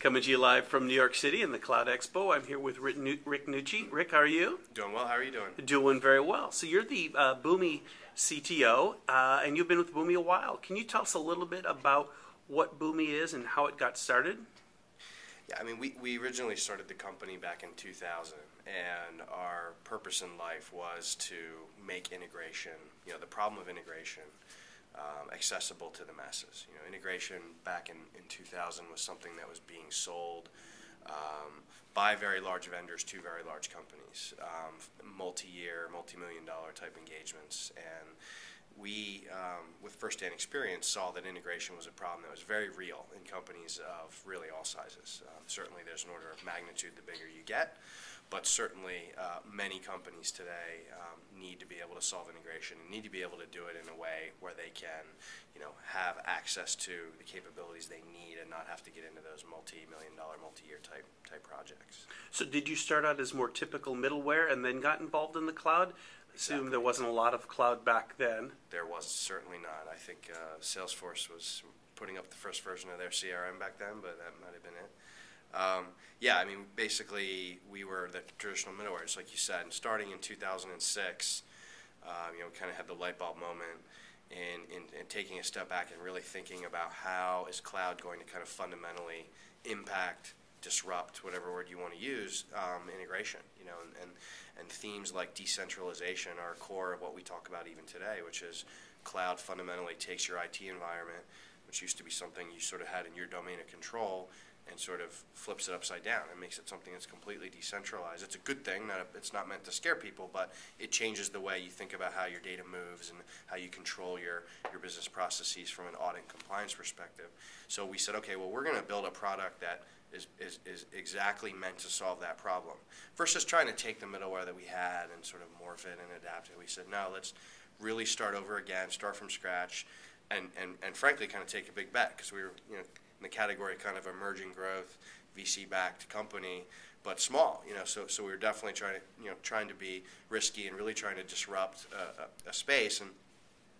Coming to you live from New York City in the Cloud Expo. I'm here with Rick Nucci. Rick, how are you? Doing well. How are you doing? Doing very well. So you're the Boomi CTO, and you've been with Boomi a while. Can you tell us a little bit about what Boomi is and how it got started? Yeah, I mean, we originally started the company back in 2000, and our purpose in life was to make integration, the problem of integration, accessible to the masses. Integration back in 2000 was something that was being sold by very large vendors to very large companies, multi-year, multi-million-dollar type engagements. And we, with first-hand experience, saw that integration was a problem that was very real in companies of really all sizes. Certainly there's an order of magnitude the bigger you get, but certainly many companies today need to be able to solve integration and need to be able to do it in a way where they can have access to the capabilities they need and not have to get into those multi-million-dollar, multi-year type projects. So did you start out as more typical middleware and then got involved in the cloud? I assume there wasn't a lot of cloud back then. There was certainly not. I think Salesforce was putting up the first version of their CRM back then, but that might have been it. Yeah, I mean, basically, we were the traditional middleware, like you said. And starting in 2006, kind of had the light bulb moment in taking a step back and really thinking about how is cloud going to kind of fundamentally impact, disrupt, whatever word you want to use, integration. And themes like decentralization are a core of what we talk about even today, which is cloud fundamentally takes your IT environment, which used to be something you sort of had in your domain of control, and sort of flips it upside down and makes it something that's completely decentralized. It's a good thing. It's not meant to scare people, but it changes the way you think about how your data moves and how you control your business processes from an audit and compliance perspective. So we said, okay, well, we're going to build a product that is exactly meant to solve that problem. Versus trying to take the middleware that we had and sort of morph it and adapt it. We said, no, let's really start over again, start from scratch, and frankly kind of take a big bet, because we were, in the category kind of emerging growth, VC-backed company, but small. So we were definitely trying to be risky and really trying to disrupt a space, and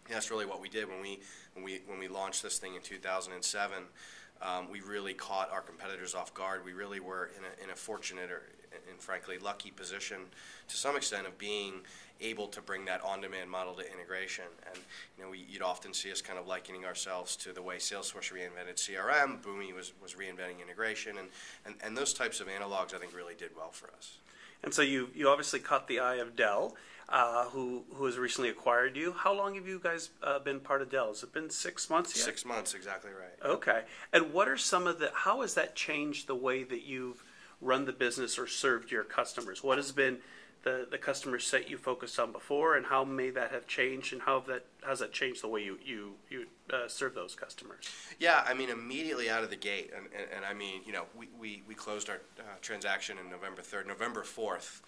that's really what we did when we launched this thing in 2007. We really caught our competitors off guard. We really were in a fortunate and frankly lucky position to some extent of being able to bring that on-demand model to integration. And you'd often see us kind of likening ourselves to the way Salesforce reinvented CRM. Boomi was reinventing integration, and those types of analogs I think really did well for us. And so you obviously caught the eye of Dell, who has recently acquired you. How long have you guys been part of Dell? Has it been 6 months yet? 6 months, exactly right. Okay. And what are how has that changed the way that you've run the business or served your customers? What has been the customer set you focused on before, and how may that have changed, and how has that changed the way you serve those customers? Yeah, I mean, immediately out of the gate, and I mean, we closed our transaction on November 3rd. November 4th,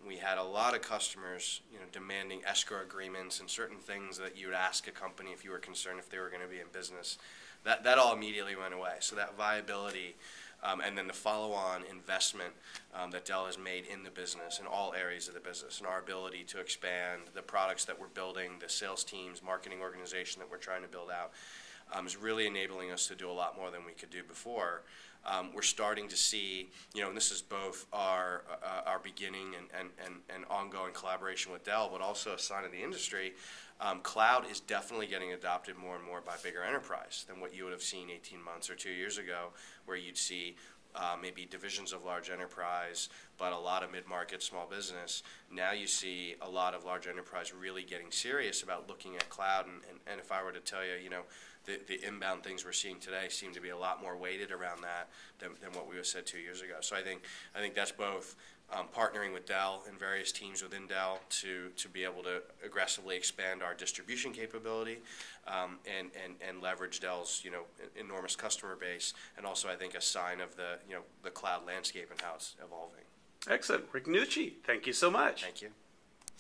we had a lot of customers, demanding escrow agreements and certain things that you would ask a company if you were concerned if they were going to be in business. That all immediately went away. So that viability, and then the follow-on investment that Dell has made in the business, in all areas of the business, and our ability to expand the products that we're building, the sales teams, marketing organization that we're trying to build out, is really enabling us to do a lot more than we could do before. We're starting to see, and this is both our beginning and ongoing collaboration with Dell, but also a sign of the industry. Cloud is definitely getting adopted more and more by bigger enterprise than what you would have seen 18 months or 2 years ago, where you'd see maybe divisions of large enterprise, but a lot of mid-market small business. Now you see a lot of large enterprise really getting serious about looking at cloud, and if I were to tell you, the inbound things we're seeing today seem to be a lot more weighted around that than what we would have said 2 years ago. So I think that's both partnering with Dell and various teams within Dell to be able to aggressively expand our distribution capability, and leverage Dell's enormous customer base, and also I think a sign of the cloud landscape and how it's evolving. Excellent. Rick Nucci, thank you so much. Thank you.